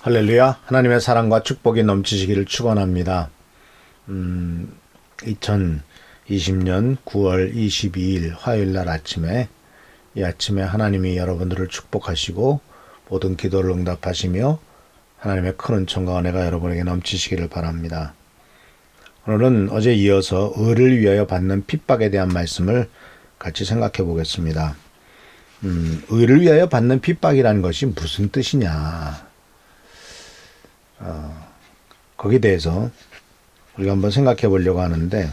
할렐루야. 하나님의 사랑과 축복이 넘치시기를 축원합니다. 2020년 9월 22일 화요일날 아침에 이 아침에 하나님이 여러분들을 축복하시고 모든 기도를 응답하시며 하나님의 큰 은총과 은혜가 여러분에게 넘치시기를 바랍니다. 오늘은 어제 이어서 의를 위하여 받는 핍박에 대한 말씀을 같이 생각해 보겠습니다. 의를 위하여 받는 핍박이라는 것이 무슨 뜻이냐? 거기에 대해서 우리가 한번 생각해 보려고 하는데,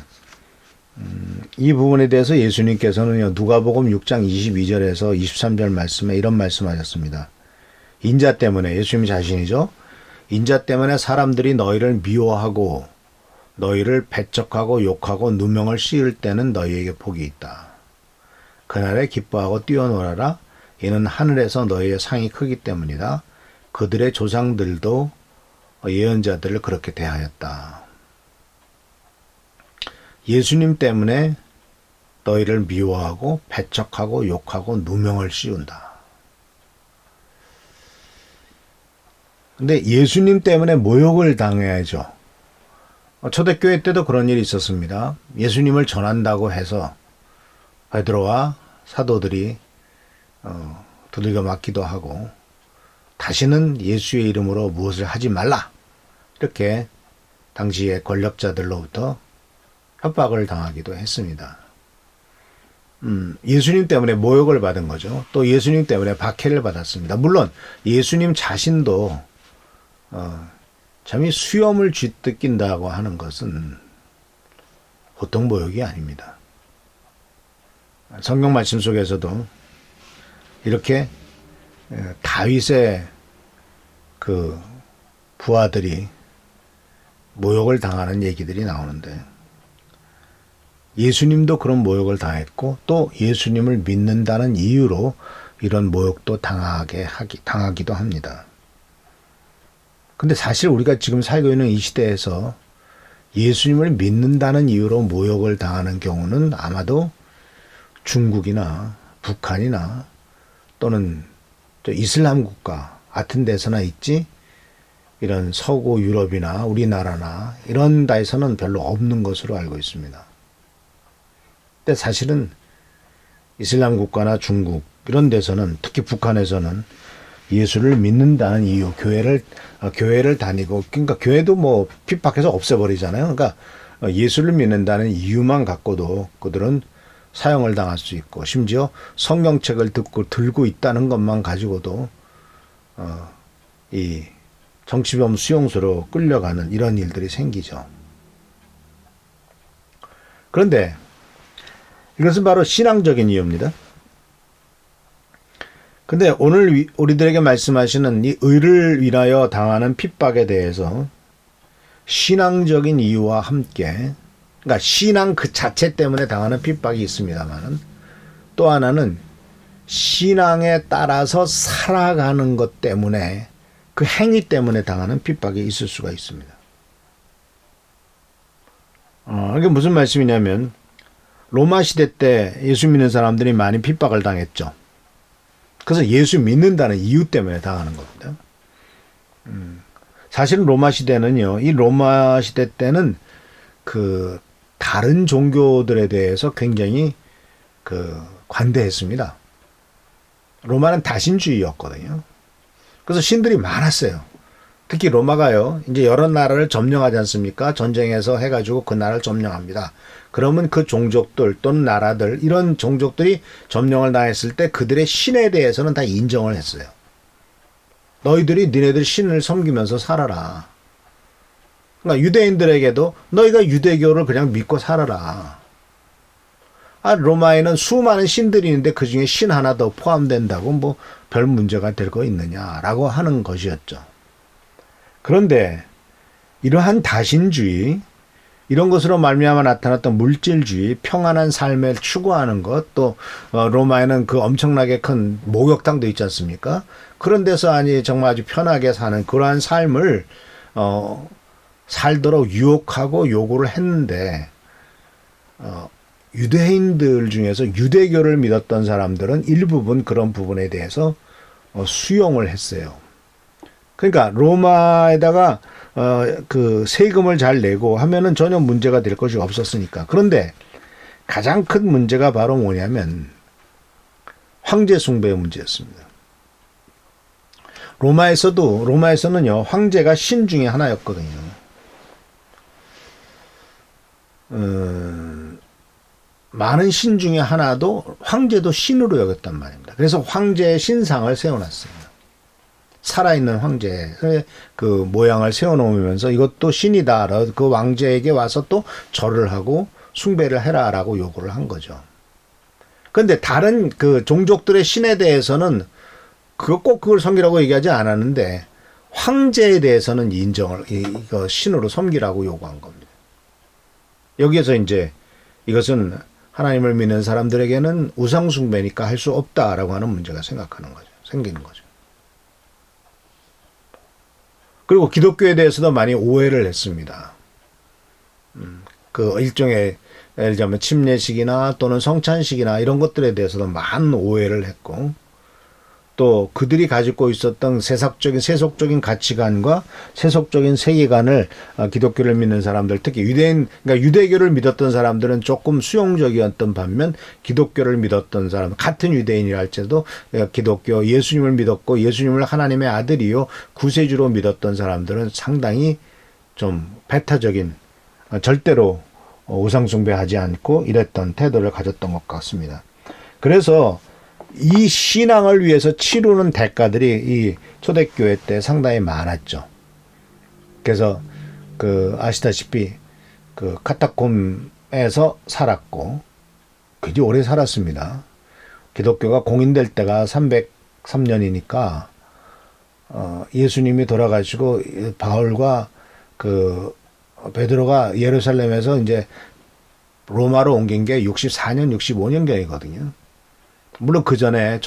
이 부분에 대해서 예수님께서는요, 누가복음 6장 22절에서 23절 말씀에 이런 말씀하셨습니다. 인자 때문에, 예수님 자신이죠. 인자 때문에 사람들이 너희를 미워하고 너희를 배척하고 욕하고 누명을 씌울 때는 너희에게 복이 있다. 그날에 기뻐하고 뛰어놀아라. 이는 하늘에서 너희의 상이 크기 때문이다. 그들의 조상들도 예언자들을 그렇게 대하였다. 예수님 때문에 너희를 미워하고 배척하고 욕하고 누명을 씌운다. 근데 예수님 때문에 모욕을 당해야죠. 초대교회 때도 그런 일이 있었습니다. 예수님을 전한다고 해서 베드로와 사도들이 두들겨 맞기도 하고, 다시는 예수의 이름으로 무엇을 하지 말라, 이렇게 당시의 권력자들로부터 협박을 당하기도 했습니다. 예수님 때문에 모욕을 받은 거죠. 또 예수님 때문에 박해를 받았습니다. 물론 예수님 자신도 참이 수염을 쥐뜯 낀다고 하는 것은 보통 모욕이 아닙니다. 성경 말씀 속에서도 이렇게 다윗의 그 부하들이 모욕을 당하는 얘기들이 나오는데, 예수님도 그런 모욕을 당했고 또 예수님을 믿는다는 이유로 이런 모욕도 당하기도 합니다. 근데 사실 우리가 지금 살고 있는 이 시대에서 예수님을 믿는다는 이유로 모욕을 당하는 경우는 아마도 중국이나 북한이나 또는 이슬람 국가 같은 데서나 있지, 이런 서구 유럽이나 우리나라나 이런 데에서는 별로 없는 것으로 알고 있습니다. 근데 사실은 이슬람 국가나 중국 이런 데서는, 특히 북한에서는 예수를 믿는다는 이유, 교회를 다니고, 그러니까 교회도 뭐 핍박해서 없애버리잖아요. 그러니까 예수를 믿는다는 이유만 갖고도 그들은 사형을 당할 수 있고, 심지어 성경책을 들고 있다는 것만 가지고도 이 정치범 수용소로 끌려가는 이런 일들이 생기죠. 그런데 이것은 바로 신앙적인 이유입니다. 근데 오늘 우리들에게 말씀하시는 이 의를 위하여 당하는 핍박에 대해서 신앙적인 이유와 함께, 그러니까 신앙 그 자체 때문에 당하는 핍박이 있습니다만, 또 하나는 신앙에 따라서 살아가는 것 때문에, 그 행위 때문에 당하는 핍박이 있을 수가 있습니다. 이게 무슨 말씀이냐면, 로마 시대 때 예수 믿는 사람들이 많이 핍박을 당했죠. 그래서 예수 믿는다는 이유 때문에 당하는 겁니다. 사실은 로마 시대는요, 이 로마 시대 때는 그 다른 종교들에 대해서 굉장히 관대했습니다. 로마는 다신주의였거든요. 그래서 신들이 많았어요. 특히 로마가요, 이제 여러 나라를 점령하지 않습니까? 전쟁에서 해가지고 그 나라를 점령합니다. 그러면 그 종족들 또는 나라들, 이런 종족들이 점령을 당했을 때 그들의 신에 대해서는 다 인정을 했어요. 너희들이 니네들 신을 섬기면서 살아라. 그러니까 유대인들에게도 너희가 유대교를 그냥 믿고 살아라. 로마에는 수많은 신들이 있는데 그 중에 신 하나 더 포함된다고 뭐 별 문제가 될 거 있느냐라고 하는 것이었죠. 그런데 이러한 다신주의, 이런 것으로 말미암아 나타났던 물질주의, 평안한 삶을 추구하는 것, 또 로마에는 그 엄청나게 큰 목욕탕도 있지 않습니까? 그런 데서 정말 아주 편하게 사는 그러한 삶을 살도록 유혹하고 요구를 했는데 유대인들 중에서 유대교를 믿었던 사람들은 일부분 그런 부분에 대해서 수용을 했어요. 그러니까 로마에다가 그 세금을 잘 내고 하면은 전혀 문제가 될 것이 없었으니까. 그런데 가장 큰 문제가 바로 뭐냐면 황제 숭배의 문제였습니다. 로마에서는요, 황제가 신 중에 하나였거든요. 많은 신 중에 하나도 황제도 신으로 여겼단 말입니다. 그래서 황제의 신상을 세워놨어요. 살아있는 황제의 그 모양을 세워놓으면서 이것도 신이다. 그 왕제에게 와서 또 절을 하고 숭배를 해라라고 요구를 한 거죠. 그런데 다른 그 종족들의 신에 대해서는 꼭 그걸 섬기라고 얘기하지 않았는데 황제에 대해서는 이거 신으로 섬기라고 요구한 겁니다. 여기에서 이제 이것은 하나님을 믿는 사람들에게는 우상숭배니까 할 수 없다라고 하는 문제가 생기는 거죠. 그리고 기독교에 대해서도 많이 오해를 했습니다. 그 일종의 예를 들면 침례식이나 또는 성찬식이나 이런 것들에 대해서도 많은 오해를 했고, 또 그들이 가지고 있었던 세속적인 가치관과 세속적인 세계관을 기독교를 믿는 사람들, 특히 그러니까 유대교를 믿었던 사람들은 조금 수용적이었던 반면 기독교를 믿었던 사람, 같은 유대인이라 할지라도 기독교 예수님을 믿었고 예수님을 하나님의 아들이요 구세주로 믿었던 사람들은 상당히 좀 배타적인, 절대로 우상숭배하지 않고 이랬던 태도를 가졌던 것 같습니다. 그래서 이 신앙을 위해서 치르는 대가들이 이 초대교회 때 상당히 많았죠. 그래서 아시다시피 카타콤에서 살았고 굉장히 오래 살았습니다. 기독교가 공인될 때가 303년이니까 예수님이 돌아가시고 바울과 베드로가 예루살렘에서 이제 로마로 옮긴 게 64년, 65년경이거든요. 물론 그 전에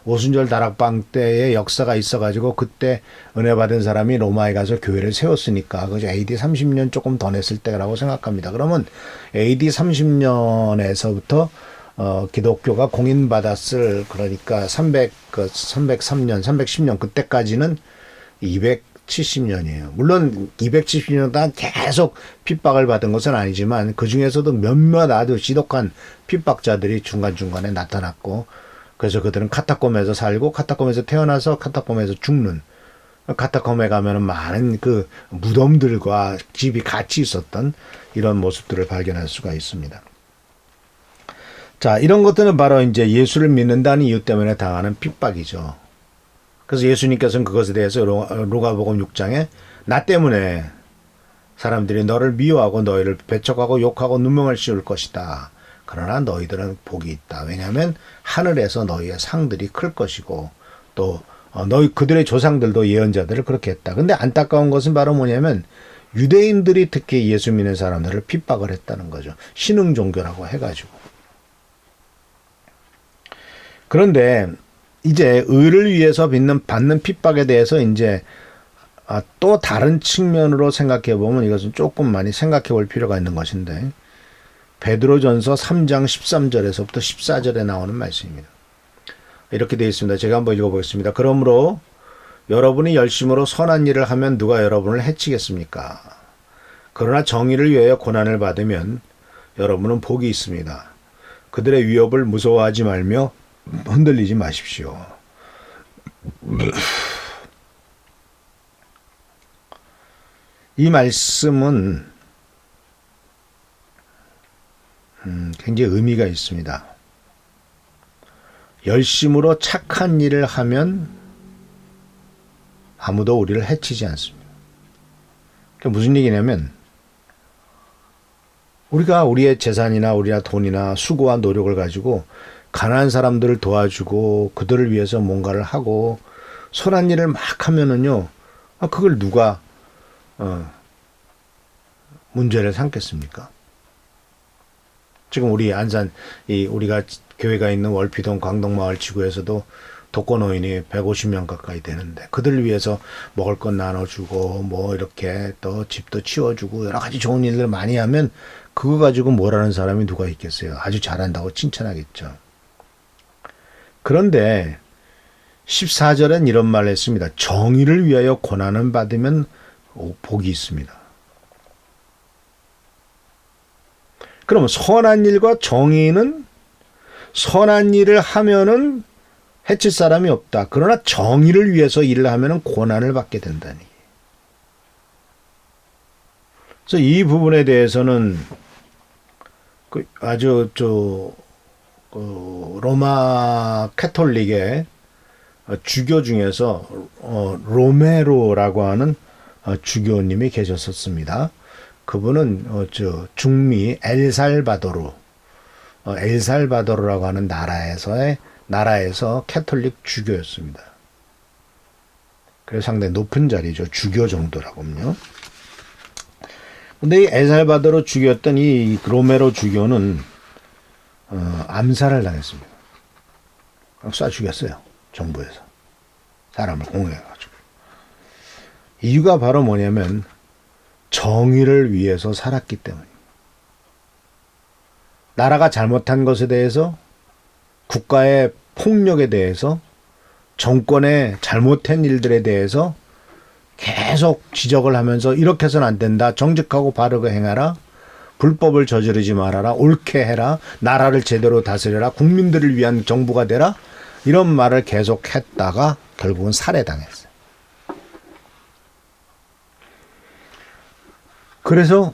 오순절 다락방 때의 역사가 있어가지고 그때 은혜 받은 사람이 로마에 가서 교회를 세웠으니까 그죠. AD 30년 조금 더 냈을 때라고 생각합니다. 그러면 AD 30년에서부터 기독교가 공인받았을, 그러니까 303년, 310년 그때까지는 270년이에요. 물론 270년 동안 계속 핍박을 받은 것은 아니지만 그 중에서도 몇몇 아주 지독한 핍박자들이 중간중간에 나타났고, 그래서 그들은 카타콤에서 살고 카타콤에서 태어나서 카타콤에서 죽는, 카타콤에 가면은 많은 그 무덤들과 집이 같이 있었던 이런 모습들을 발견할 수가 있습니다. 자, 이런 것들은 바로 이제 예수를 믿는다는 이유 때문에 당하는 핍박이죠. 그래서 예수님께서는 그것에 대해서 루가복음 6장에 나 때문에 사람들이 너를 미워하고 너희를 배척하고 욕하고 누명을 씌울 것이다. 그러나 너희들은 복이 있다. 왜냐하면 하늘에서 너희의 상들이 클 것이고 또 그들의 조상들도 예언자들을 그렇게 했다. 근데 안타까운 것은 바로 뭐냐면 유대인들이 특히 예수 믿는 사람들을 핍박을 했다는 거죠. 신흥 종교라고 해가지고. 그런데 이제 의를 위해서 받는 핍박에 대해서 이제 또 다른 측면으로 생각해 보면 이것은 조금 많이 생각해 볼 필요가 있는 것인데, 베드로전서 3장 13절에서부터 14절에 나오는 말씀입니다. 이렇게 되어 있습니다. 제가 한번 읽어보겠습니다. 그러므로 여러분이 열심으로 선한 일을 하면 누가 여러분을 해치겠습니까? 그러나 정의를 위하여 고난을 받으면 여러분은 복이 있습니다. 그들의 위협을 무서워하지 말며 흔들리지 마십시오. 이 말씀은 굉장히 의미가 있습니다. 열심으로 착한 일을 하면 아무도 우리를 해치지 않습니다. 그게 무슨 얘기냐면 우리가 우리의 재산이나 우리나 돈이나 수고와 노력을 가지고 가난한 사람들을 도와주고 그들을 위해서 뭔가를 하고 선한 일을 막 하면은요, 그걸 누가 문제를 삼겠습니까? 지금 우리 안산 우리가 교회가 있는 월피동 광덕마을 지구에서도 독거노인이 150명 가까이 되는데 그들을 위해서 먹을 것 나눠주고 뭐 이렇게 또 집도 치워주고 여러 가지 좋은 일들 많이 하면 그거 가지고 뭐라는 사람이 누가 있겠어요? 아주 잘한다고 칭찬하겠죠. 그런데 14절엔 이런 말을 했습니다. 정의를 위하여 고난을 받으면 복이 있습니다. 그러면 선한 일과 정의는 선한 일을 하면은 해칠 사람이 없다. 그러나 정의를 위해서 일을 하면은 고난을 받게 된다니. 그래서 이 부분에 대해서는 아주 로마 캐톨릭의 주교 중에서 로메로라고 하는 주교님이 계셨었습니다. 그분은 중미 엘살바도르라고 하는 나라에서 캐톨릭 주교였습니다. 그래서 상당히 높은 자리죠. 주교 정도라고요. 근데 이 엘살바도르 주교였던 이 로메로 주교는 암살을 당했습니다. 쏴 죽였어요. 정부에서. 사람을 공격해가지고. 이유가 바로 뭐냐면 정의를 위해서 살았기 때문입니다. 나라가 잘못한 것에 대해서, 국가의 폭력에 대해서, 정권의 잘못한 일들에 대해서 계속 지적을 하면서 이렇게 해서는 안 된다. 정직하고 바르게 행하라. 불법을 저지르지 말아라. 옳게 해라. 나라를 제대로 다스려라. 국민들을 위한 정부가 되라. 이런 말을 계속 했다가 결국은 살해당했어요. 그래서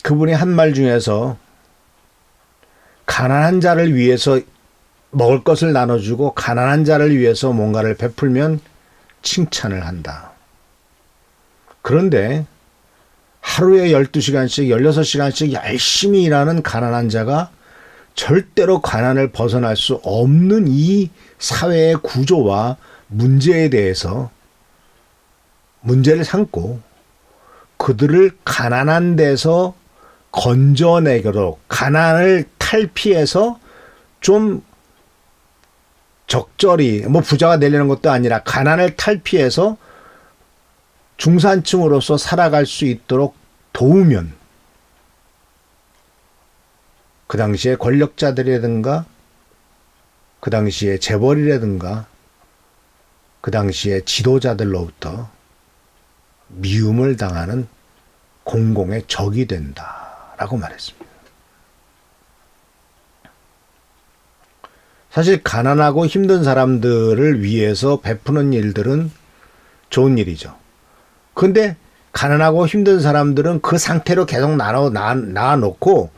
그분이 한 말 중에서 가난한 자를 위해서 먹을 것을 나눠주고 가난한 자를 위해서 뭔가를 베풀면 칭찬을 한다. 그런데 하루에 12시간씩 16시간씩 열심히 일하는 가난한 자가 절대로 가난을 벗어날 수 없는 이 사회의 구조와 문제에 대해서 문제를 삼고 그들을 가난한 데서 건져내도록 가난을 탈피해서 좀 적절히 부자가 되려는 것도 아니라 가난을 탈피해서 중산층으로서 살아갈 수 있도록 도우면 그 당시에 권력자들이라든가 그 당시에 재벌이라든가 그 당시에 지도자들로부터 미움을 당하는 공공의 적이 된다라고 말했습니다. 사실 가난하고 힘든 사람들을 위해서 베푸는 일들은 좋은 일이죠. 그런데 가난하고 힘든 사람들은 그 상태로 계속 놔놓고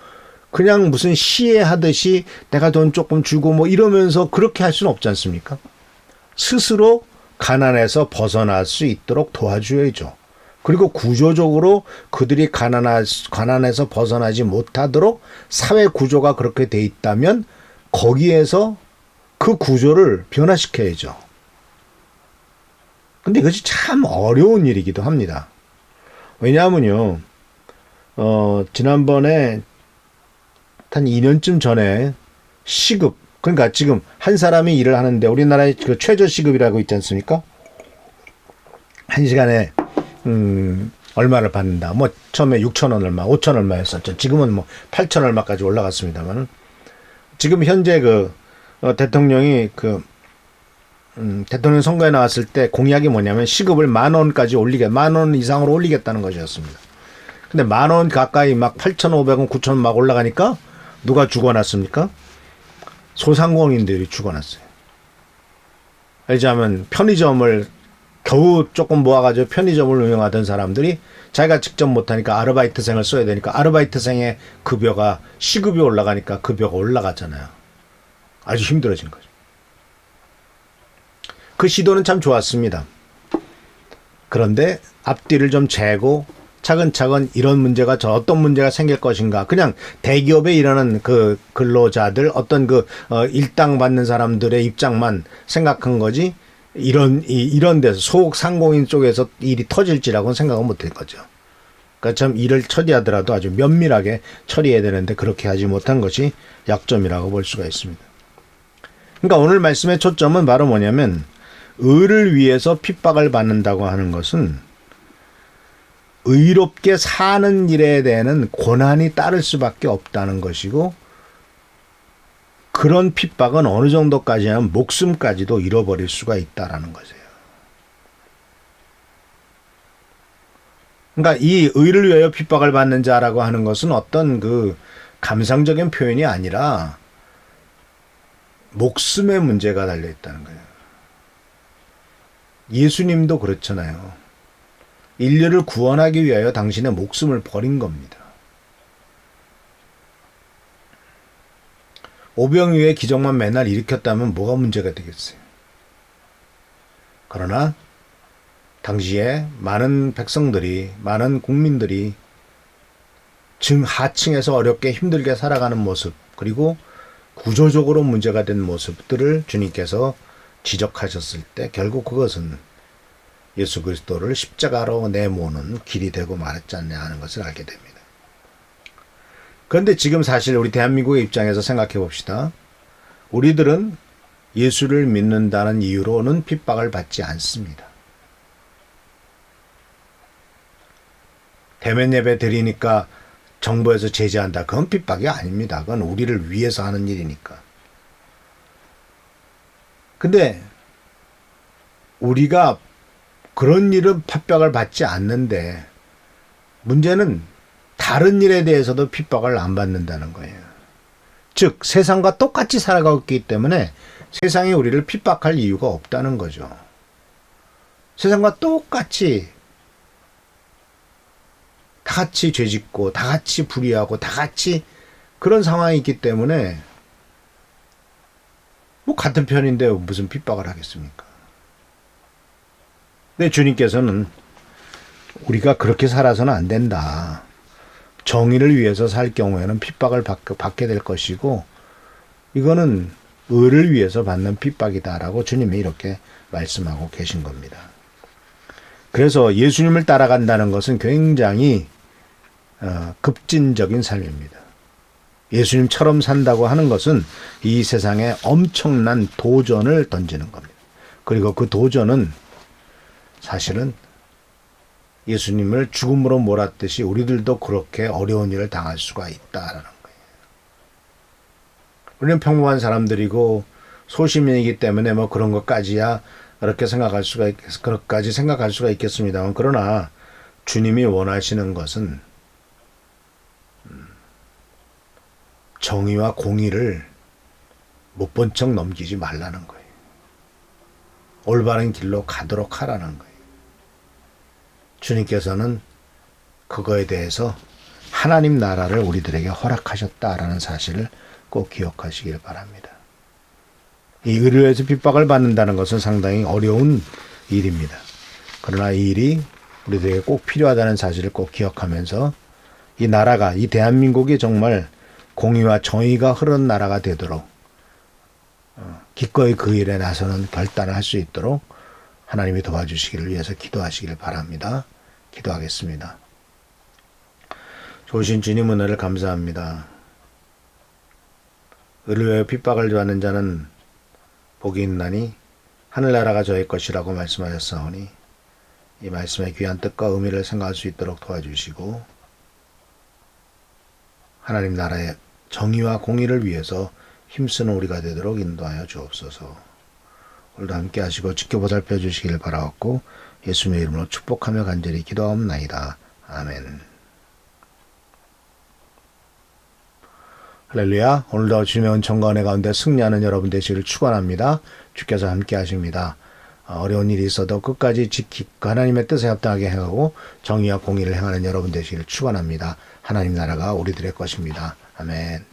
그냥 무슨 시해하듯이 내가 돈 조금 주고 이러면서 그렇게 할 수는 없지 않습니까? 스스로 가난에서 벗어날 수 있도록 도와줘야죠. 그리고 구조적으로 그들이 가난에서 벗어나지 못하도록 사회 구조가 그렇게 돼 있다면 거기에서 그 구조를 변화시켜야죠. 근데 그것이 참 어려운 일이기도 합니다. 왜냐하면요, 지난번에 한 2년쯤 전에 시급, 그러니까 지금 한 사람이 일을 하는데 우리나라의 그 최저 시급이라고 있지 않습니까? 한 시간에 얼마를 받는다. 처음에 6,000원 얼마, 5,000 얼마였었죠. 지금은 8,000 얼마까지 올라갔습니다만 지금 현재 대통령이 대통령 선거에 나왔을 때 공약이 뭐냐면 시급을 10,000원까지 10,000원 이상으로 올리겠다는 것이었습니다. 근데 10,000원 가까이 8,500원, 9,000원 막 올라가니까 누가 죽어났습니까? 소상공인들이 죽어났어요. 예를 편의점을 겨우 조금 모아가지고 편의점을 운영하던 사람들이 자기가 직접 못하니까 아르바이트생을 써야 되니까 아르바이트생의 시급이 올라가니까 급여가 올라갔잖아요. 아주 힘들어진 거죠. 그 시도는 참 좋았습니다. 그런데 앞뒤를 좀 재고 차근차근 이런 문제가 저 어떤 문제가 생길 것인가. 그냥 대기업에 일하는 그 근로자들 어떤 일당 받는 사람들의 입장만 생각한 거지. 이런 데서 소상공인 쪽에서 일이 터질지라고는 생각은 못할 거죠. 그러니까 참 일을 처리하더라도 아주 면밀하게 처리해야 되는데 그렇게 하지 못한 것이 약점이라고 볼 수가 있습니다. 그러니까 오늘 말씀의 초점은 바로 뭐냐면 의를 위해서 핍박을 받는다고 하는 것은 의롭게 사는 일에 대한 고난이 따를 수밖에 없다는 것이고 그런 핍박은 어느 정도까지냐면 목숨까지도 잃어버릴 수가 있다라는 것이에요. 그러니까 이 의를 위하여 핍박을 받는 자라고 하는 것은 어떤 감상적인 표현이 아니라 목숨의 문제가 달려 있다는 거예요. 예수님도 그렇잖아요. 인류를 구원하기 위하여 당신의 목숨을 버린 겁니다. 오병이어의 기적만 맨날 일으켰다면 뭐가 문제가 되겠어요. 그러나 당시에 많은 백성들이, 많은 국민들이 하층에서 어렵게 힘들게 살아가는 모습, 그리고 구조적으로 문제가 된 모습들을 주님께서 지적하셨을 때 결국 그것은 예수 그리스도를 십자가로 내모는 길이 되고 말았지 않냐 하는 것을 알게 됩니다. 그런데 지금 사실 우리 대한민국의 입장에서 생각해 봅시다. 우리들은 예수를 믿는다는 이유로는 핍박을 받지 않습니다. 대면 예배 드리니까 정부에서 제재한다. 그건 핍박이 아닙니다. 그건 우리를 위해서 하는 일이니까. 근데 우리가 그런 일은 핍박을 받지 않는데 문제는 다른 일에 대해서도 핍박을 안 받는다는 거예요. 즉 세상과 똑같이 살아가고 있기 때문에 세상이 우리를 핍박할 이유가 없다는 거죠. 세상과 똑같이 다 같이 죄짓고 다 같이 불의하고 다 같이 그런 상황이 있기 때문에 뭐 같은 편인데 무슨 핍박을 하겠습니까? 근데 주님께서는 우리가 그렇게 살아서는 안 된다. 정의를 위해서 살 경우에는 핍박을 받게 될 것이고 이거는 의를 위해서 받는 핍박이다라고 주님이 이렇게 말씀하고 계신 겁니다. 그래서 예수님을 따라간다는 것은 굉장히 급진적인 삶입니다. 예수님처럼 산다고 하는 것은 이 세상에 엄청난 도전을 던지는 겁니다. 그리고 그 도전은 사실은 예수님을 죽음으로 몰았듯이 우리들도 그렇게 어려운 일을 당할 수가 있다라는 거예요. 우리는 평범한 사람들이고 소시민이기 때문에 뭐 그런 것까지야 그렇게까지 생각할 수가 있겠습니다만 그러나 주님이 원하시는 것은 정의와 공의를 못 본 척 넘기지 말라는 거예요. 올바른 길로 가도록 하라는 거예요. 주님께서는 그거에 대해서 하나님 나라를 우리들에게 허락하셨다라는 사실을 꼭 기억하시길 바랍니다. 이 의료에서 핍박을 받는다는 것은 상당히 어려운 일입니다. 그러나 이 일이 우리들에게 꼭 필요하다는 사실을 꼭 기억하면서 이 나라가, 이 대한민국이 정말 공의와 정의가 흐르는 나라가 되도록 기꺼이 그 일에 나서는 결단을 할 수 있도록 하나님이 도와주시기를 위해서 기도하시길 바랍니다. 기도하겠습니다. 좋으신 주님 은혜를 감사합니다. 의를 위하여 핍박을 받는 자는 복이 있나니 하늘나라가 저의 것이라고 말씀하셨사오니 이 말씀의 귀한 뜻과 의미를 생각할 수 있도록 도와주시고 하나님 나라의 정의와 공의를 위해서 힘쓰는 우리가 되도록 인도하여 주옵소서. 오늘도 함께 하시고 지켜보살펴 주시길 바라옵고 예수님의 이름으로 축복하며 간절히 기도하옵나이다. 아멘. 할렐루야. 오늘도 주님의 은총과 은혜 가운데 승리하는 여러분 되시기를 축원합니다. 주께서 함께 하십니다. 어려운 일이 있어도 끝까지 지키고 하나님의 뜻에 합당하게 행하고 정의와 공의를 행하는 여러분 되시기를 축원합니다. 하나님 나라가 우리들의 것입니다. 아멘.